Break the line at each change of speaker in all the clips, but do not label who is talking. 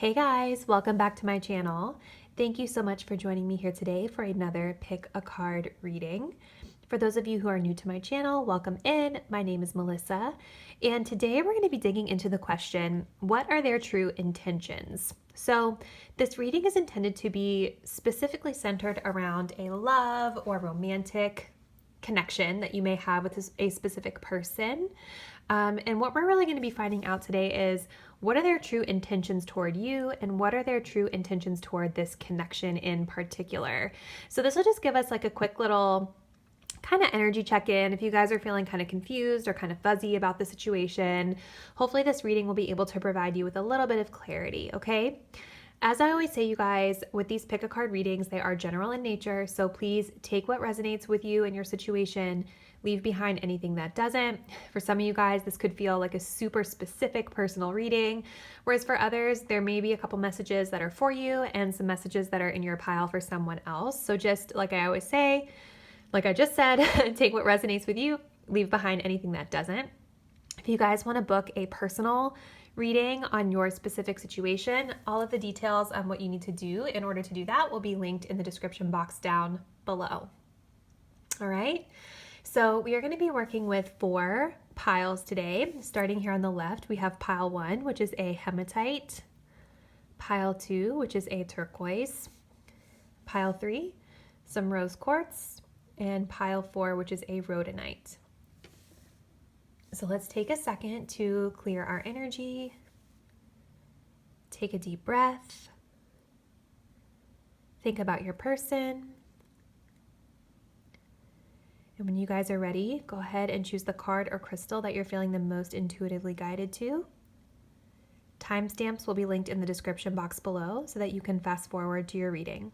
Hey guys, welcome back to my channel. Thank you so much for joining me here today for another pick a card reading. For those of you who are new to my channel, welcome in. My name is Melissa, and today we're going to be digging into the question, what are their true intentions? So this reading is intended to be specifically centered around a love or romantic connection that you may have with a specific person. And what we're really going to be finding out today is what are their true intentions toward you and what are their true intentions toward this connection in particular. So this will just give us like a quick little kind of energy check-in if you guys are feeling kind of confused or kind of fuzzy about the situation. Hopefully this reading will be able to provide you with a little bit of clarity, okay? As I always say, you guys, with these pick a card readings, they are general in nature, so please take what resonates with you and your situation, leave behind anything that doesn't. For some of you guys, this could feel like a super specific personal reading, whereas for others, there may be a couple messages that are for you and some messages that are in your pile for someone else. So just like I always say, like I just said, take what resonates with you, leave behind anything that doesn't. If you guys want to book a personal reading on your specific situation, all of the details on what you need to do in order to do that will be linked in the description box down below. All right, so we are going to be working with 4 piles today. Starting here on the left, we have pile 1, which is a hematite, pile 2, which is a turquoise, pile 3, some rose quartz, and pile 4, which is a rhodonite. So let's take a second to clear our energy. Take a deep breath. Think about your person. And when you guys are ready, go ahead and choose the card or crystal that you're feeling the most intuitively guided to. Timestamps will be linked in the description box below so that you can fast forward to your reading.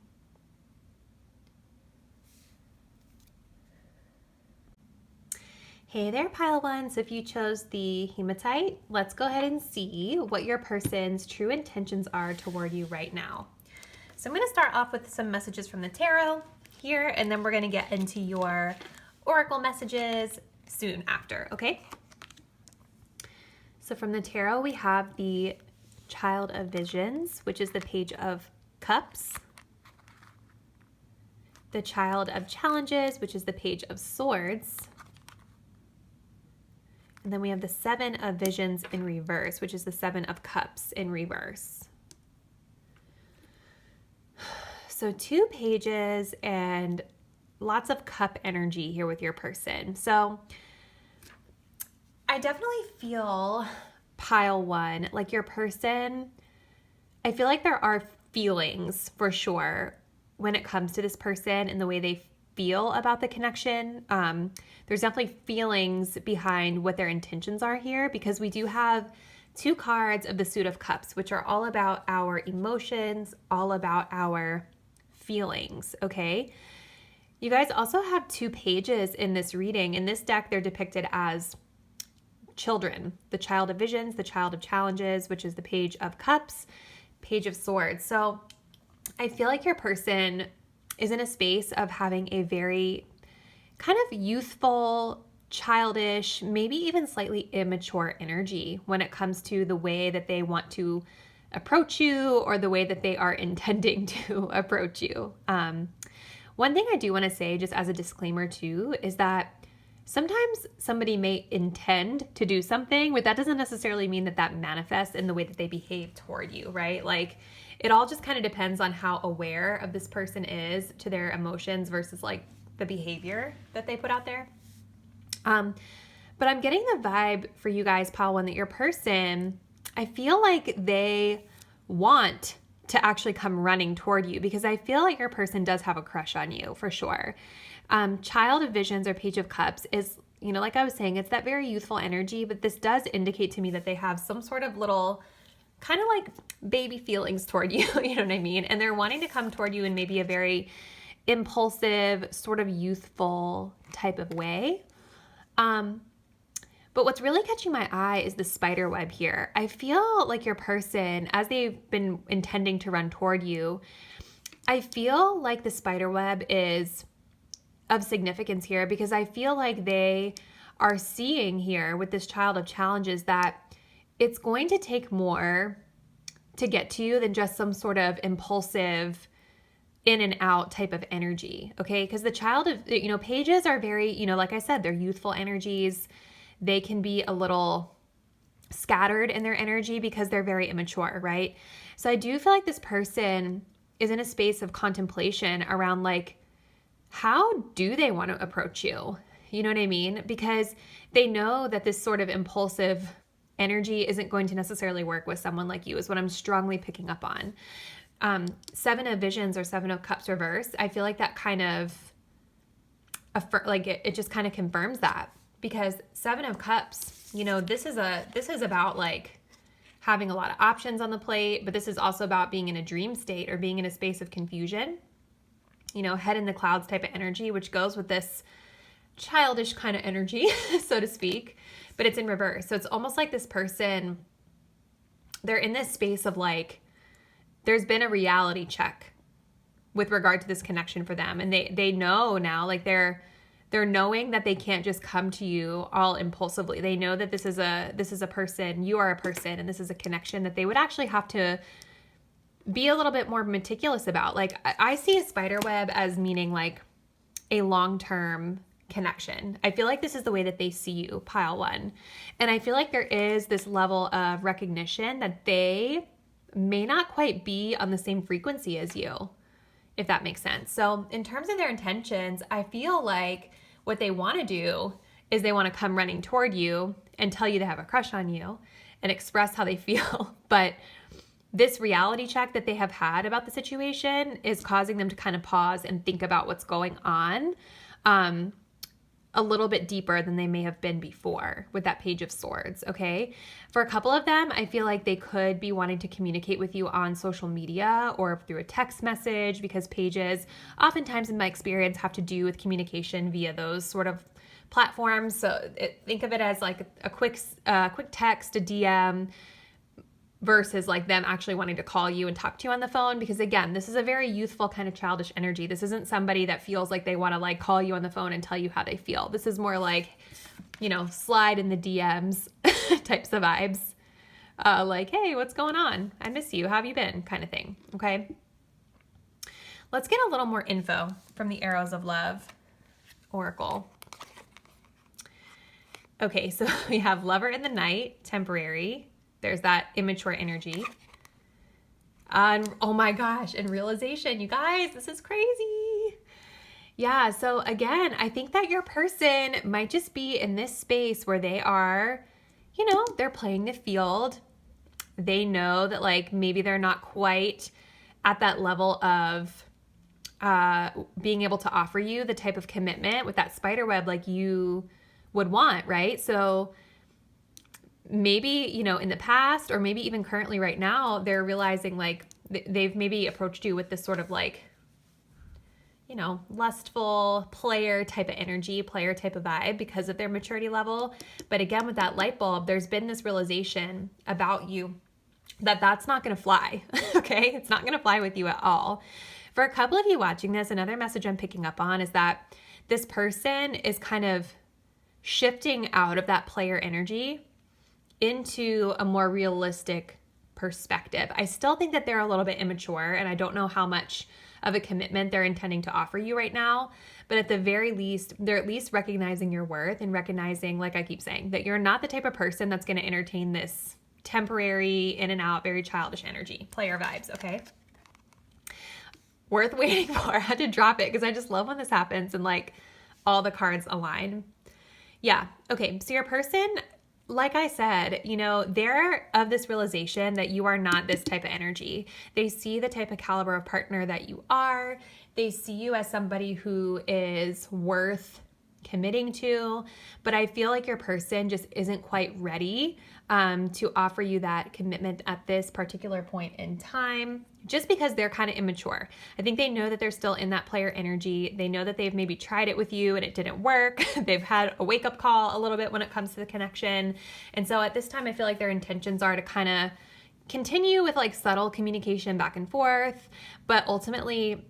Hey there, pile 1. So if you chose the hematite, let's go ahead and see what your person's true intentions are toward you right now. So I'm going to start off with some messages from the tarot here, and then we're going to get into your oracle messages soon after, okay? So from the tarot, we have the Child of Visions, which is the Page of Cups, the Child of Challenges, which is the Page of Swords, and then we have the 7 of Visions in reverse, which is the 7 of Cups in reverse. So 2 pages and lots of cup energy here with your person. So I definitely feel pile 1, like your person, I feel like there are feelings for sure when it comes to this person and the way they feel about the connection. There's definitely feelings behind what their intentions are here, because we do have 2 cards of the Suit of Cups, which are all about our emotions, all about our feelings, okay? You guys also have 2 pages in this reading. In this deck, they're depicted as children, the Child of Visions, the Child of Challenges, which is the Page of Cups, Page of Swords. So I feel like your person is in a space of having a very kind of youthful, childish, maybe even slightly immature energy when it comes to the way that they want to approach you or the way that they are intending to approach you. One thing I do want to say, just as a disclaimer too, is that sometimes somebody may intend to do something, but that doesn't necessarily mean that that manifests in the way that they behave toward you, right? Like, it all just kind of depends on how aware of this person is to their emotions versus like the behavior that they put out there. But I'm getting the vibe for you guys, pile 1, that your person, I feel like they want to actually come running toward you, because I feel like your person does have a crush on you for sure. Child of Visions or Page of Cups is, you know, like I was saying, it's that very youthful energy, but this does indicate to me that they have some sort of little kind of like baby feelings toward you, you know what I mean? And they're wanting to come toward you in maybe a very impulsive, sort of youthful type of way. But what's really catching my eye is the spider web here. I feel like your person, as they've been intending to run toward you, I feel like the spider web is of significance here, because I feel like they are seeing here with this Child of Challenges that it's going to take more to get to you than just some sort of impulsive in and out type of energy, okay? Because the child of, pages are very, like I said, they're youthful energies. They can be a little scattered in their energy because they're very immature, right? So I do feel like this person is in a space of contemplation around like, how do they want to approach you? You know what I mean? Because they know that this sort of impulsive energy isn't going to necessarily work with someone like you, is what I'm strongly picking up on. Seven of Visions or Seven of Cups reverse, I feel like that kind of, it just kind of confirms that, because Seven of Cups, this is about like having a lot of options on the plate, but this is also about being in a dream state or being in a space of confusion, head in the clouds type of energy, which goes with this childish kind of energy, so to speak, but it's in reverse. So it's almost like this person, they're in this space of like, there's been a reality check with regard to this connection for them. And they know now, like they're knowing that they can't just come to you all impulsively. They know that this is a person, you are a person, and this is a connection that they would actually have to be a little bit more meticulous about. Like I see a spider web as meaning like a long-term connection. I feel like this is the way that they see you, pile one. And I feel like there is this level of recognition that they may not quite be on the same frequency as you, if that makes sense. So in terms of their intentions, I feel like what they want to do is they want to come running toward you and tell you they have a crush on you and express how they feel. But this reality check that they have had about the situation is causing them to kind of pause and think about what's going on a little bit deeper than they may have been before with that Page of Swords, okay? For a couple of them, I feel like they could be wanting to communicate with you on social media or through a text message, because pages, oftentimes in my experience, have to do with communication via those sort of platforms. So think of it as like a quick text, a DM, versus like them actually wanting to call you and talk to you on the phone. Because again, this is a very youthful kind of childish energy. This isn't somebody that feels like they want to like call you on the phone and tell you how they feel. This is more like, slide in the DMs types of vibes. Like, hey, what's going on? I miss you. How have you been? Kind of thing. Okay. Let's get a little more info from the Arrows of Love Oracle. Okay. So we have Lover in the Night, temporary. There's that immature energy. And oh my gosh, and realization, you guys, this is crazy. Yeah, so again, I think that your person might just be in this space where they are, they're playing the field. They know that like maybe they're not quite at that level of being able to offer you the type of commitment with that spider web like you would want, right? So maybe, in the past, or maybe even currently right now, they're realizing like they've maybe approached you with this sort of like, lustful player type of energy, player type of vibe because of their maturity level. But again, with that light bulb, there's been this realization about you that that's not going to fly. Okay. It's not going to fly with you at all. For a couple of you watching this, another message I'm picking up on is that this person is kind of shifting out of that player energy into a more realistic perspective. I still think that they're a little bit immature, and I don't know how much of a commitment they're intending to offer you right now, but at the very least, they're at least recognizing your worth and recognizing, like I keep saying, that you're not the type of person that's going to entertain this temporary, in and out, very childish energy, player vibes, okay? Worth waiting for. I had to drop it because I just love when this happens and like all the cards align. Yeah, okay, so your person, like I said, they're of this realization that you are not this type of energy. They see the type of caliber of partner that you are. They see you as somebody who is worth committing to, but I feel like your person just isn't quite ready to offer you that commitment at this particular point in time, just because they're kind of immature. I think they know that they're still in that player energy. They know that they've maybe tried it with you and it didn't work. They've had a wake-up call a little bit when it comes to the connection. And so at this time, I feel like their intentions are to kind of continue with like subtle communication back and forth, but ultimately,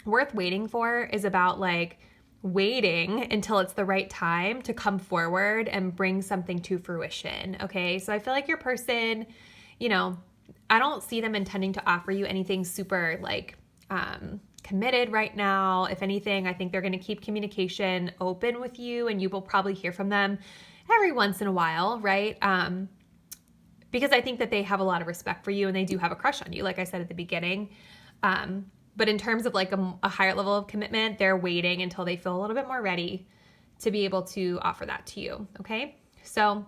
worth waiting for is about like waiting until it's the right time to come forward and bring something to fruition. Okay. So I feel like your person, I don't see them intending to offer you anything super like committed right now. If anything, I think they're going to keep communication open with you, and you will probably hear from them every once in a while, right? Because I think that they have a lot of respect for you, and they do have a crush on you, like I said at the beginning. But in terms of like a higher level of commitment, they're waiting until they feel a little bit more ready to be able to offer that to you. Okay. So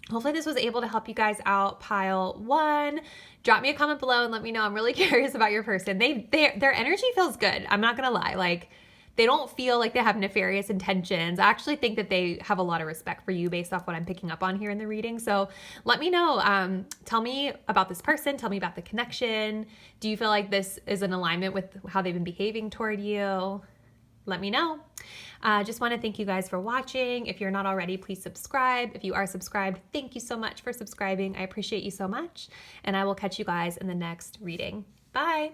hopefully this was able to help you guys out. Pile 1, drop me a comment below and let me know. I'm really curious about your person. Their energy feels good. I'm not going to lie. Like, they don't feel like they have nefarious intentions. I actually think that they have a lot of respect for you based off what I'm picking up on here in the reading. So let me know. Tell me about this person. Tell me about the connection. Do you feel like this is in alignment with how they've been behaving toward you? Let me know. Just want to thank you guys for watching. If you're not already, please subscribe. If you are subscribed, thank you so much for subscribing. I appreciate you so much. And I will catch you guys in the next reading. Bye.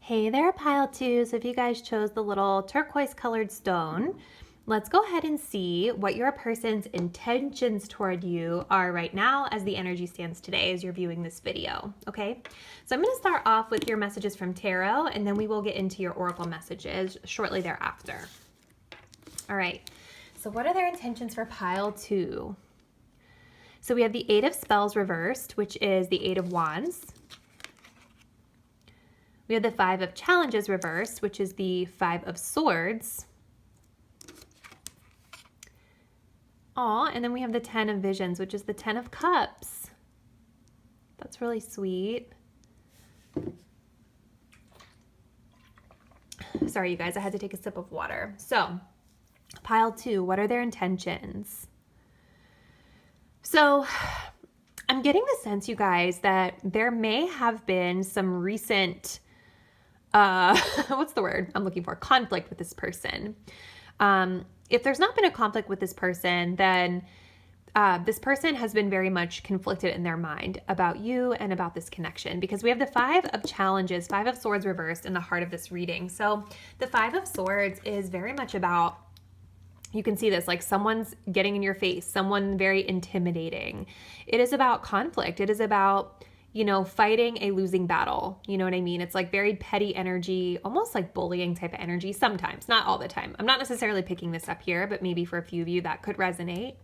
Hey there, pile 2. So if you guys chose the little turquoise colored stone, let's go ahead and see what your person's intentions toward you are right now as the energy stands today as you're viewing this video, okay? So I'm going to start off with your messages from tarot, and then we will get into your oracle messages shortly thereafter. All right, so what are their intentions for pile 2? So we have the 8 of Spells reversed, which is the 8 of Wands. We have the 5 of Challenges reversed, which is the 5 of Swords. Aw, and then we have the 10 of Visions, which is the 10 of Cups. That's really sweet. Sorry, you guys, I had to take a sip of water. So, pile 2, what are their intentions? So, I'm getting the sense, you guys, that there may have been some recent what's the word I'm looking for? Conflict with this person. If there's not been a conflict with this person, then this person has been very much conflicted in their mind about you and about this connection, because we have the 5 of Challenges, 5 of Swords reversed in the heart of this reading. So the 5 of Swords is very much about, you can see this, like someone's getting in your face, someone very intimidating. It is about conflict. It is about, you know, fighting a losing battle. You know what I mean? It's like very petty energy, almost like bullying type of energy sometimes, not all the time. I'm not necessarily picking this up here, but maybe for a few of you that could resonate.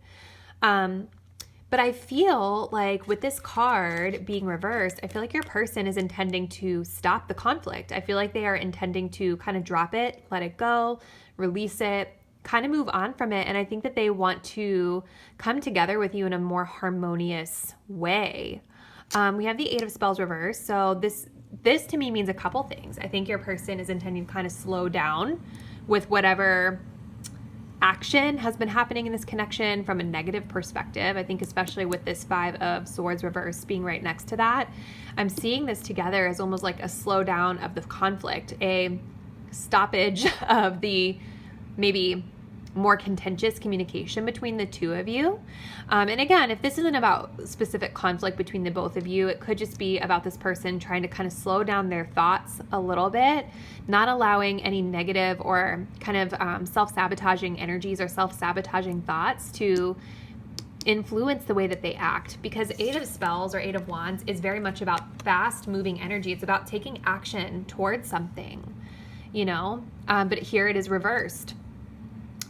But I feel like with this card being reversed, I feel like your person is intending to stop the conflict. I feel like they are intending to kind of drop it, let it go, release it, kind of move on from it. And I think that they want to come together with you in a more harmonious way. We have the 8 of Spells reversed. So this to me means a couple things. I think your person is intending to kind of slow down with whatever action has been happening in this connection from a negative perspective. I think especially with this 5 of Swords reversed being right next to that, I'm seeing this together as almost like a slowdown of the conflict, a stoppage of the maybe more contentious communication between the two of you. And again, if this isn't about specific conflict between the both of you, it could just be about this person trying to kind of slow down their thoughts a little bit, not allowing any negative or kind of self-sabotaging energies or self-sabotaging thoughts to influence the way that they act. Because 8 of Spells or 8 of Wands is very much about fast moving energy. It's about taking action towards something, you know, but here it is reversed.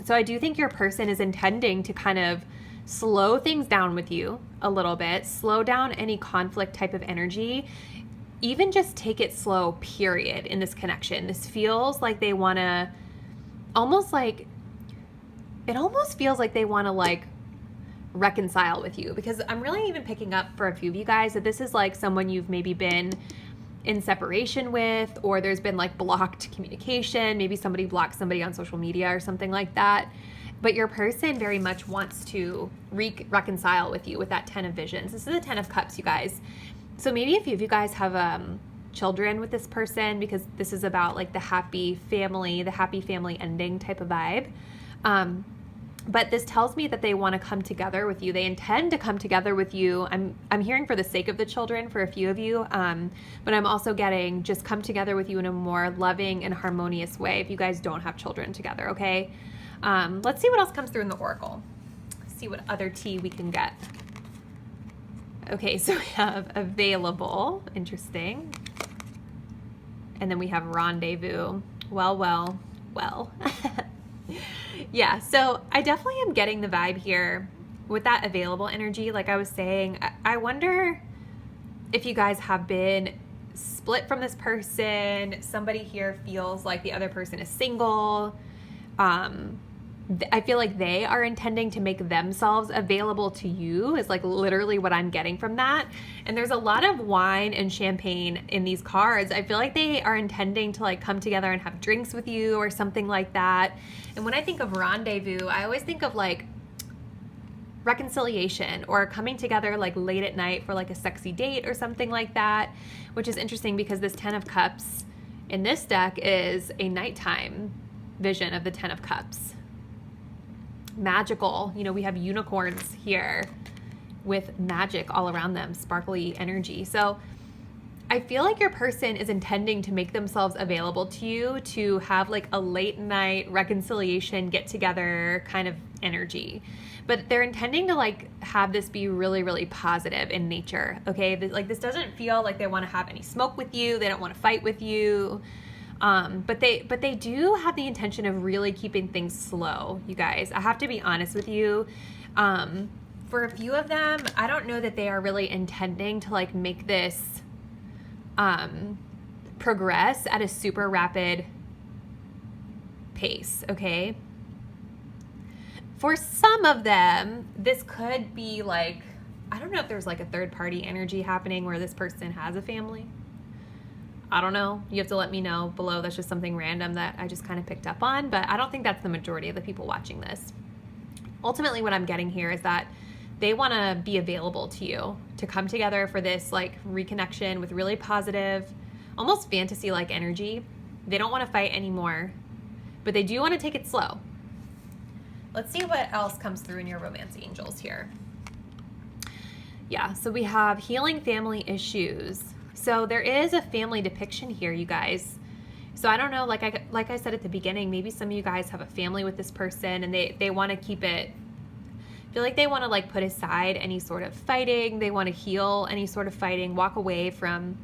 So I do think your person is intending to kind of slow things down with you a little bit, slow down any conflict type of energy, even just take it slow, period, in this connection. This feels like they want to almost like, it almost feels like they want to like reconcile with you, because I'm really even picking up for a few of you guys that this is like someone you've maybe been in separation with, or there's been like blocked communication. Maybe somebody blocked somebody on social media or something like that. But your person very much wants to reconcile with you with that 10 of Visions. This is the 10 of Cups, you guys. So maybe a few of you guys have children with this person, because this is about like the happy family ending type of vibe. But this tells me that they want to come together with you. They intend to come together with you. I'm hearing for the sake of the children for a few of you, but I'm also getting just come together with you in a more loving and harmonious way if you guys don't have children together, okay? Let's see what else comes through in the Oracle. See what other tea we can get. Okay, so we have available, interesting. And then we have rendezvous. Well. Yeah, so I definitely am getting the vibe here with that available energy. Like I was saying, I wonder if you guys have been split from this person. Somebody here feels like the other person is single. I feel like they are intending to make themselves available to you is like literally what I'm getting from that. And there's a lot of wine and champagne in these cards. I feel like they are intending to like come together and have drinks with you or something like that. And when I think of rendezvous, I always think of like reconciliation or coming together like late at night for like a sexy date or something like that, which is interesting because this 10 of Cups in this deck is a nighttime vision of the 10 of Cups. Magical, you know, we have unicorns here with magic all around them, sparkly energy. So I feel like your person is intending to make themselves available to you to have like a late night reconciliation, get together kind of energy. But they're intending to like have this be really, really positive in nature. Okay. Like this doesn't feel like they want to have any smoke with you. They don't want to fight with you. But they do have the intention of really keeping things slow, you guys. I have to be honest with you. For a few of them, I don't know that they are really intending to like make this progress at a super rapid pace, okay? For some of them, this could be like, I don't know if there's like a third party energy happening where this person has a family. I don't know. You have to let me know below. That's just something random that I just kind of picked up on, but I don't think that's the majority of the people watching this. Ultimately, what I'm getting here is that they want to be available to you to come together for this like reconnection with really positive, almost fantasy-like energy. They don't want to fight anymore, but they do want to take it slow. Let's see what else comes through in your romance angels here. Yeah, so we have healing family issues. So there is a family depiction here, you guys. So I don't know, like I said at the beginning, maybe some of you guys have a family with this person and they want to keep it, I feel like they want to like put aside any sort of fighting. They want to heal any sort of fighting, walk away from,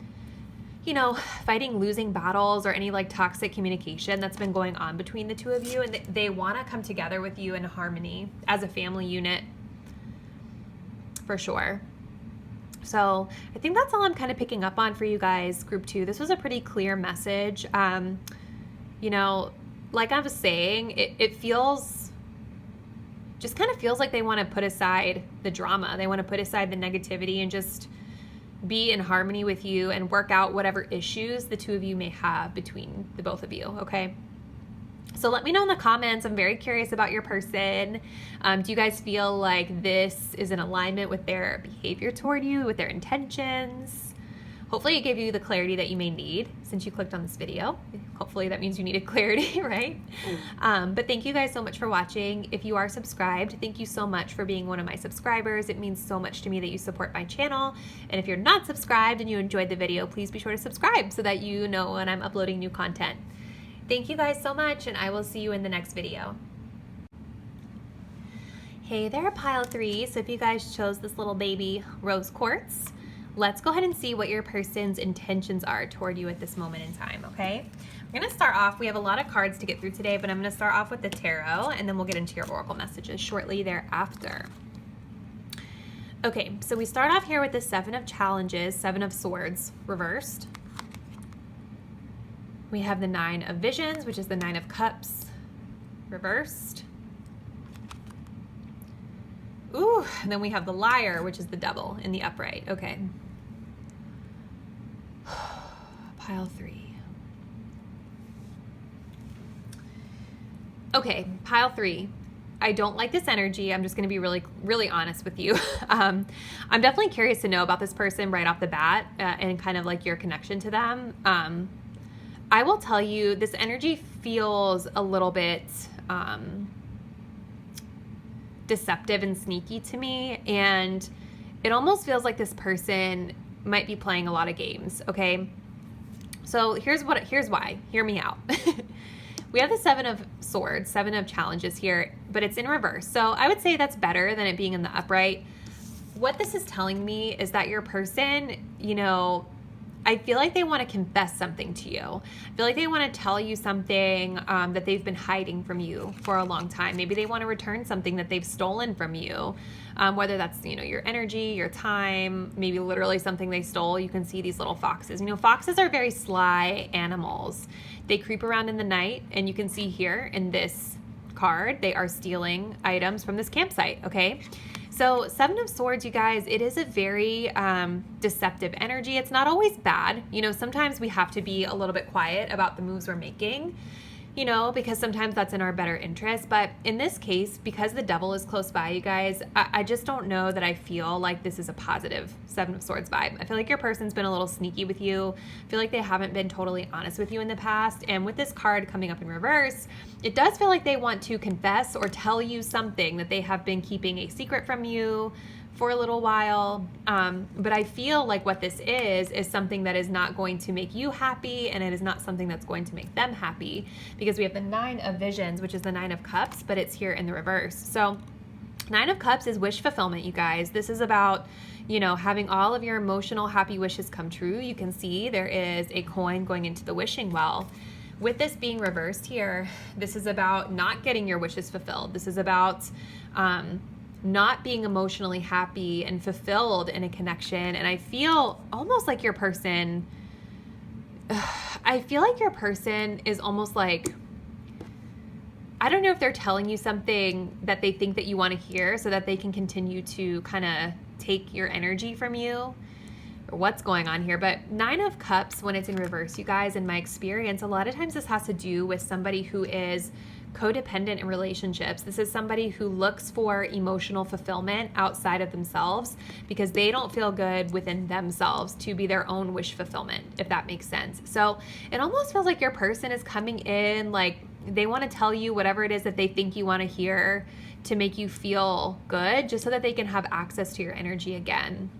you know, fighting, losing battles or any like toxic communication that's been going on between the two of you. And they want to come together with you in harmony as a family unit for sure. So I think that's all I'm kind of picking up on for you guys, group 2. This was a pretty clear message. You know, like I was saying, it feels, just kind of feels like they want to put aside the drama. They want to put aside the negativity and just be in harmony with you and work out whatever issues the two of you may have between the both of you, okay? So let me know in the comments. I'm very curious about your person. Do you guys feel like this is in alignment with their behavior toward you, with their intentions? Hopefully it gave you the clarity that you may need since you clicked on this video. Hopefully that means you needed clarity, right? But thank you guys so much for watching. If you are subscribed, thank you so much for being one of my subscribers. It means so much to me that you support my channel. And if you're not subscribed and you enjoyed the video, please be sure to subscribe so that you know when I'm uploading new content. Thank you guys so much, and I will see you in the next video. Hey there, pile 3. So if you guys chose this little baby rose quartz, let's go ahead and see what your person's intentions are toward you at this moment in time, okay? We're gonna start off, we have a lot of cards to get through today, but I'm gonna start off with the tarot, and then we'll get into your oracle messages shortly thereafter. Okay, so we start off here with the 7 of challenges, 7 of swords reversed. We have the 9 of visions, which is the 9 of cups, reversed. Ooh, and then we have the liar, which is the devil in the upright. Okay. Pile 3. Okay, pile 3. I don't like this energy. I'm just going to be really, really honest with you. I'm definitely curious to know about this person right off the bat and kind of like your connection to them. I will tell you, this energy feels a little bit deceptive and sneaky to me, and it almost feels like this person might be playing a lot of games, okay? So here's why. Hear me out. We have the 7 of swords, 7 of challenges here, but it's in reverse. So I would say that's better than it being in the upright. what this is telling me is that your person, you know, I feel like they want to confess something to you. I feel like they want to tell you something that they've been hiding from you for a long time. Maybe they want to return something that they've stolen from you, whether that's, you know, your energy, your time, maybe literally something they stole. You can see these little foxes. You know, foxes are very sly animals. They creep around in the night, and you can see here in this card, they are stealing items from this campsite, okay? So Seven of Swords, you guys, it is a very deceptive energy. It's not always bad. You know, sometimes we have to be a little bit quiet about the moves we're making, you know, because sometimes that's in our better interest. But in this case, because the devil is close by, you guys, I just don't know that I feel like this is a positive Seven of Swords vibe. I feel like your person's been a little sneaky with you. I feel like they haven't been totally honest with you in the past. And with this card coming up in reverse, it does feel like they want to confess or tell you something that they have been keeping a secret from you for a little while. But I feel like what this is something that is not going to make you happy, and it is not something that's going to make them happy, because we have the Nine of Visions, which is the Nine of Cups, but it's here in the reverse. So Nine of Cups is wish fulfillment, you guys. This is about, you know, having all of your emotional happy wishes come true. You can see there is a coin going into the wishing well. With this being reversed here, this is about not getting your wishes fulfilled. This is about not being emotionally happy and fulfilled in a connection. And I feel almost like your person, is almost like, I don't know if they're telling you something that they think that you want to hear so that they can continue to kind of take your energy from you, or what's going on here. But Nine of Cups, when it's in reverse, you guys, in my experience, a lot of times this has to do with somebody who is codependent in relationships. This is somebody who looks for emotional fulfillment outside of themselves because they don't feel good within themselves to be their own wish fulfillment, if that makes sense. So it almost feels like your person is coming in like they want to tell you whatever it is that they think you want to hear to make you feel good, just so that they can have access to your energy again.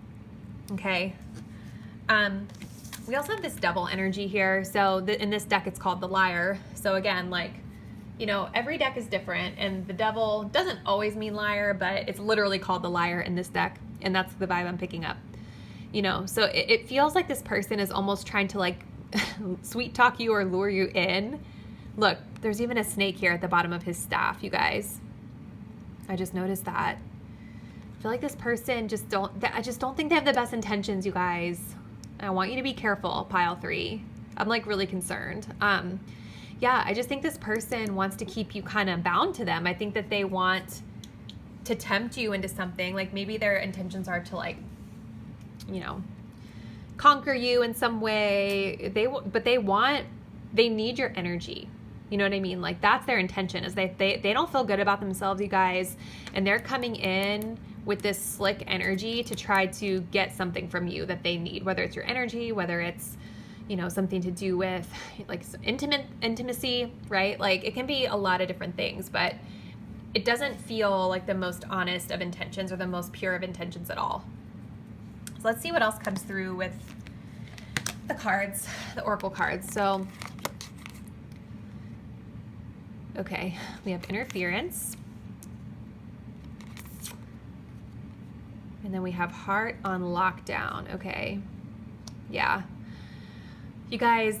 Okay. We also have this double energy here. So in this deck, it's called the Liar. So again, like, you know, every deck is different, and the devil doesn't always mean liar, but it's literally called the Liar in this deck, and that's the vibe I'm picking up. You know, so it feels like this person is almost trying to like sweet talk you or lure you in. Look, there's even a snake here at the bottom of his staff, you guys. I just noticed that. I feel like this person I just don't think they have the best intentions, you guys. I want you to be careful, pile 3. I'm like really concerned. Yeah, I just think this person wants to keep you kind of bound to them. I think that they want to tempt you into something. Like maybe their intentions are to like, you know, conquer you in some way. They need your energy. You know what I mean? Like that's their intention, is they don't feel good about themselves, you guys. And they're coming in with this slick energy to try to get something from you that they need, whether it's your energy, whether it's, you know, something to do with like intimacy, right? Like it can be a lot of different things, but it doesn't feel like the most honest of intentions or the most pure of intentions at all. So let's see what else comes through with the cards, the Oracle cards. So, okay, we have interference. And then we have heart on lockdown. Okay, yeah. You guys,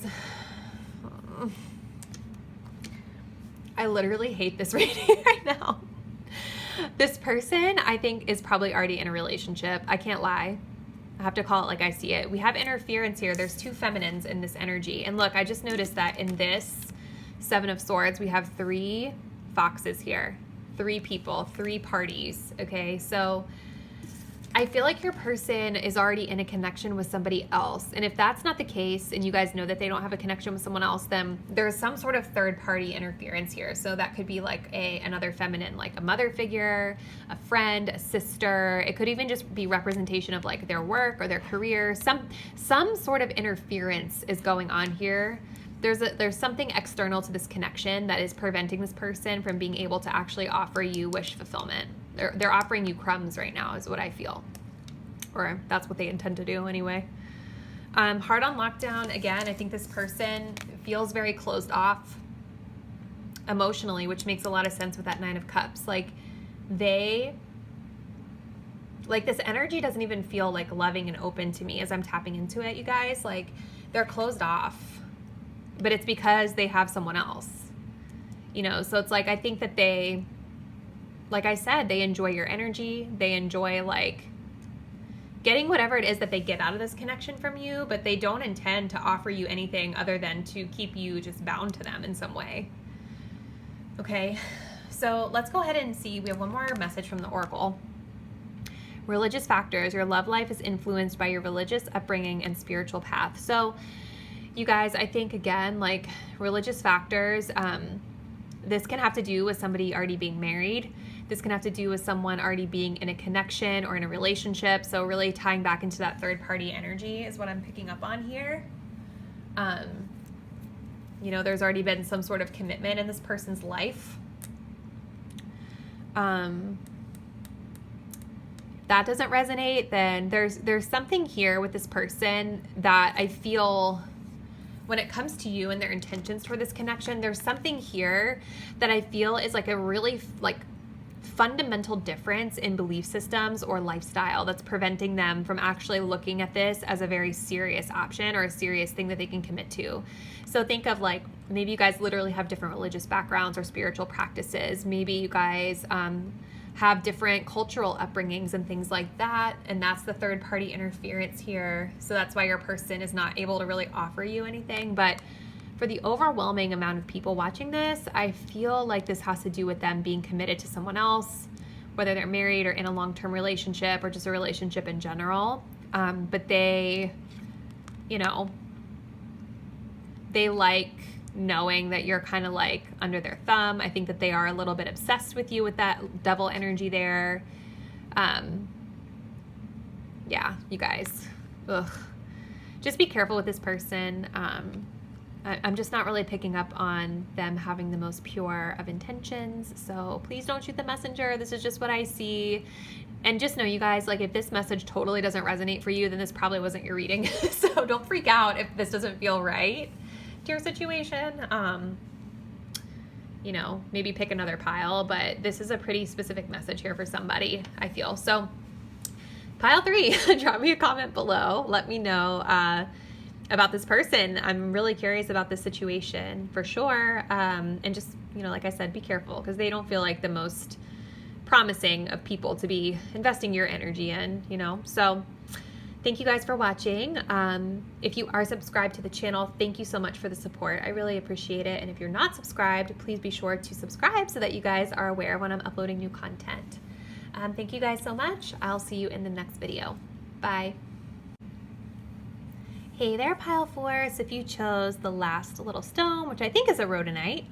I literally hate this reading right now. This person, I think, is probably already in a relationship. I can't lie. I have to call it like I see it. We have interference here. There's 2 feminines in this energy. And look, I just noticed that in this Seven of Swords, we have 3 foxes here. 3 people, 3 parties. Okay, so I feel like your person is already in a connection with somebody else. And if that's not the case, and you guys know that they don't have a connection with someone else, then there's some sort of third party interference here. So that could be like another feminine, like a mother figure, a friend, a sister. It could even just be representation of like their work or their career. Some sort of interference is going on here. There's something external to this connection that is preventing this person from being able to actually offer you wish fulfillment. They're offering you crumbs right now is what I feel. Or that's what they intend to do anyway. Heart on lockdown, again, I think this person feels very closed off emotionally, which makes a lot of sense with that Nine of Cups. Like Like this energy doesn't even feel like loving and open to me as I'm tapping into it, you guys. Like they're closed off, but it's because they have someone else, you know? So it's like, I think that they, like I said, they enjoy your energy. They enjoy like getting whatever it is that they get out of this connection from you, but they don't intend to offer you anything other than to keep you just bound to them in some way. Okay, so let's go ahead and see. We have one more message from the Oracle. Religious factors. Your love life is influenced by your religious upbringing and spiritual path. So you guys, I think again, like religious factors, this can have to do with somebody already being married. This can have to do with someone already being in a connection or in a relationship. So really tying back into that third party energy is what I'm picking up on here. You know, there's already been some sort of commitment in this person's life. That doesn't resonate, then there's something here with this person that I feel when it comes to you and their intentions toward this connection, there's something here that I feel is like a really like fundamental difference in belief systems or lifestyle that's preventing them from actually looking at this as a very serious option or a serious thing that they can commit to. So think of like, maybe you guys literally have different religious backgrounds or spiritual practices. Maybe you guys, have different cultural upbringings and things like that. And that's the third party interference here. So that's why your person is not able to really offer you anything. But for the overwhelming amount of people watching this, I feel like this has to do with them being committed to someone else, whether they're married or in a long-term relationship or just a relationship in general. But they, you know, they like knowing that you're kind of like under their thumb. I think that they are a little bit obsessed with you with that devil energy there. Yeah, you guys, just be careful with this person. I'm just not really picking up on them having the most pure of intentions. So please don't shoot the messenger. This is just what I see. And just know, you guys, like if this message totally doesn't resonate for you, then this probably wasn't your reading. So don't freak out if this doesn't feel right to your situation. You know, maybe pick another pile, but this is a pretty specific message here for somebody, I feel. So pile 3, drop me a comment below. Let me know about this person. I'm really curious about this situation for sure. And just, you know, like I said, be careful because they don't feel like the most promising of people to be investing your energy in, you know. So thank you guys for watching. If you are subscribed to the channel, thank you so much for the support. I really appreciate it. And if you're not subscribed, please be sure to subscribe so that you guys are aware when I'm uploading new content. Thank you guys so much. I'll see you in the next video. Bye. Hey there, pile 4. So if you chose the last little stone, which I think is a rhodonite,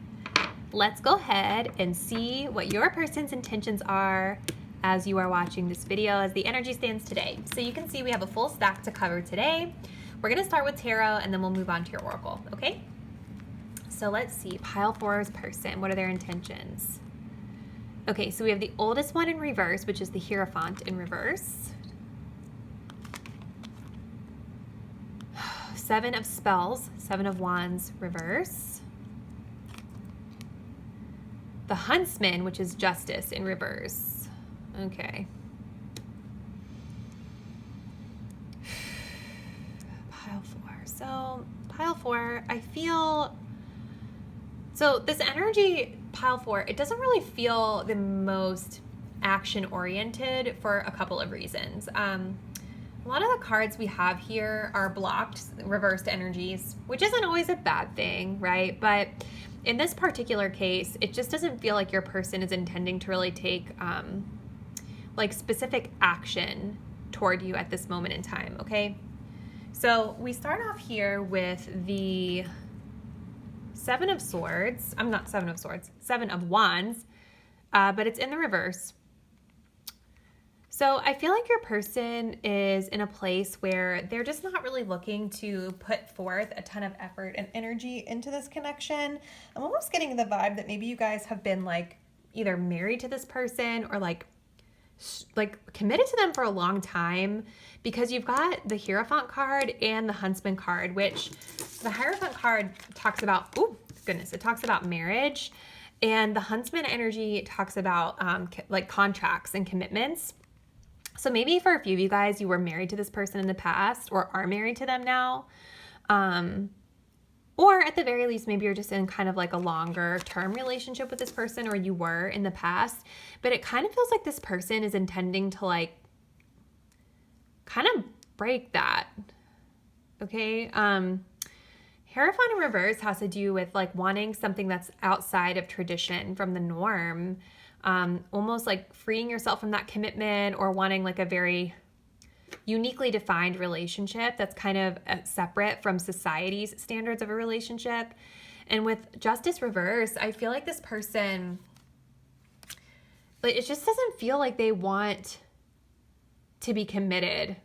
let's go ahead and see what your person's intentions are as you are watching this video as the energy stands today. So you can see we have a full stack to cover today. We're gonna start with tarot and then we'll move on to your oracle, okay? So let's see, pile 4's person, what are their intentions? Okay, so we have the oldest one in reverse, which is the Hierophant in reverse. 7 of Spells, 7 of Wands, reverse. The Huntsman, which is Justice in reverse. Okay. Pile 4. So pile 4, I feel, so this energy, pile 4, it doesn't really feel the most action oriented for a couple of reasons. A lot of the cards we have here are blocked, reversed energies, which isn't always a bad thing, right? But in this particular case, it just doesn't feel like your person is intending to really take like specific action toward you at this moment in time, okay? So we start off here with the 7 of Swords. I'm not 7 of Swords, 7 of Wands, but it's in the reverse. So I feel like your person is in a place where they're just not really looking to put forth a ton of effort and energy into this connection. I'm almost getting the vibe that maybe you guys have been like either married to this person or like committed to them for a long time, because you've got the Hierophant card and the Huntsman card, which the Hierophant card talks about, oh goodness, it talks about marriage, and the Huntsman energy talks about like contracts and commitments. So maybe for a few of you guys, you were married to this person in the past or are married to them now. Or at the very least, maybe you're just in kind of like a longer term relationship with this person, or you were in the past. But it kind of feels like this person is intending to like kind of break that. Okay. Hierophant in reverse has to do with like wanting something that's outside of tradition, from the norm, almost like freeing yourself from that commitment, or wanting like a very uniquely defined relationship that's kind of separate from society's standards of a relationship. And with Justice reverse, I feel like this person, like, it just doesn't feel like they want to be committed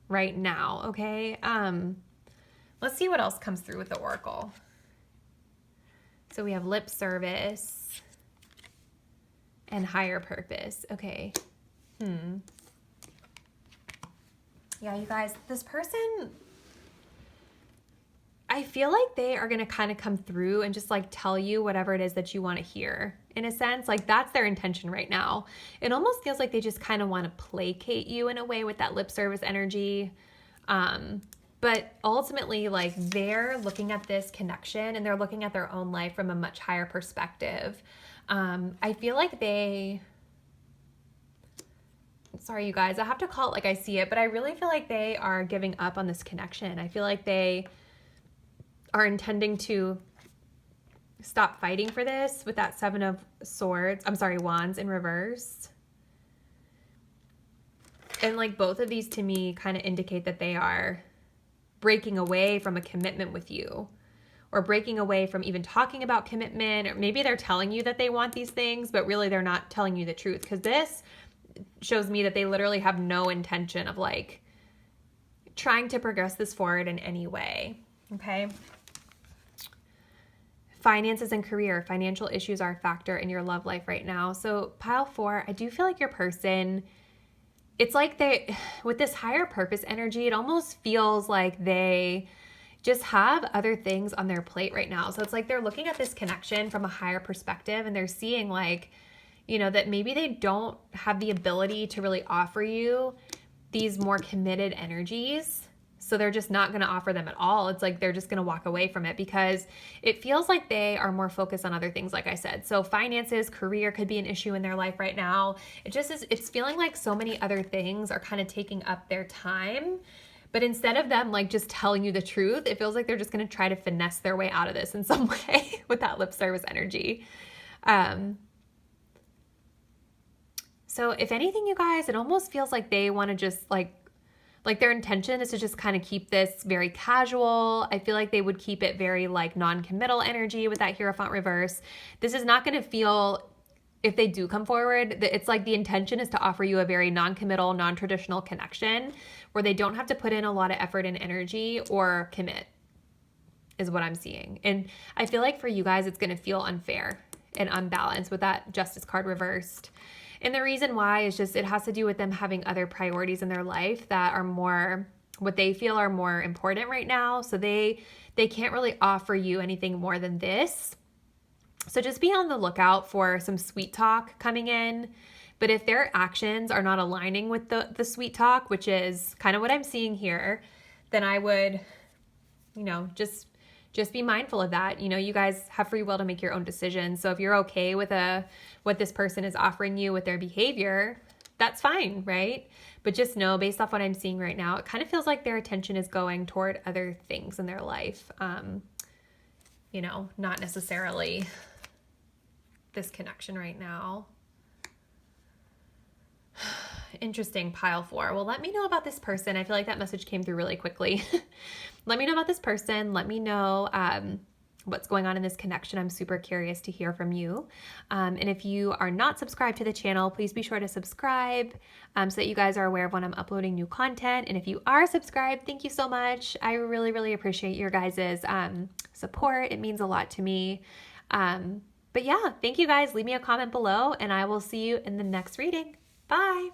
right now. Okay. Let's see what else comes through with the Oracle. So we have lip service and higher purpose. Okay. Yeah, you guys, this person, I feel like they are going to kind of come through and just like tell you whatever it is that you want to hear, in a sense. Like, that's their intention right now. It almost feels like they just kind of want to placate you in a way with that lip service energy. But ultimately, like, they're looking at this connection and they're looking at their own life from a much higher perspective. I feel like sorry, you guys, I have to call it like I see it, but I really feel like they are giving up on this connection. I feel like they are intending to stop fighting for this with that Seven of Wands in reverse. And like, both of these to me kind of indicate that they are breaking away from a commitment with you, or breaking away from even talking about commitment. Or maybe they're telling you that they want these things, but really they're not telling you the truth, because this shows me that they literally have no intention of like trying to progress this forward in any way. Okay. Finances and career. Financial issues are a factor in your love life right now. So pile 4, I do feel like your person, it's like they, with this higher purpose energy, it almost feels like they just have other things on their plate right now. So it's like they're looking at this connection from a higher perspective, and they're seeing like, you know, that maybe they don't have the ability to really offer you these more committed energies. So they're just not going to offer them at all. It's like they're just going to walk away from it, because it feels like they are more focused on other things, like I said. So finances, career could be an issue in their life right now. It just is, it's feeling like so many other things are kind of taking up their time. But instead of them like just telling you the truth, it feels like they're just going to try to finesse their way out of this in some way with that lip service energy. So if anything, you guys, it almost feels like they want to just like their intention is to just kind of keep this very casual. I feel like they would keep it very like non-committal energy with that Hierophant reverse. This is not going to feel, if they do come forward, it's like the intention is to offer you a very non-committal, non-traditional connection where they don't have to put in a lot of effort and energy or commit, is what I'm seeing. And I feel like for you guys, it's going to feel unfair and unbalanced with that Justice card reversed. And the reason why is just it has to do with them having other priorities in their life that are more, what they feel are more important right now. So they can't really offer you anything more than this. So just be on the lookout for some sweet talk coming in. But if their actions are not aligning with the sweet talk, which is kind of what I'm seeing here, then I would, you know, just be mindful of that. You know, you guys have free will to make your own decisions. So if you're okay with what this person is offering you with their behavior, that's fine, right? But just know, based off what I'm seeing right now, it kind of feels like their attention is going toward other things in their life. You know, not necessarily this connection right now. Interesting, pile 4. Well, let me know about this person. I feel like that message came through really quickly. Let me know about this person. Let me know what's going on in this connection. I'm super curious to hear from you. And if you are not subscribed to the channel, please be sure to subscribe so that you guys are aware of when I'm uploading new content. And if you are subscribed, thank you so much. I really, really appreciate your guys' support. It means a lot to me. But yeah, thank you guys. Leave me a comment below and I will see you in the next reading. Bye.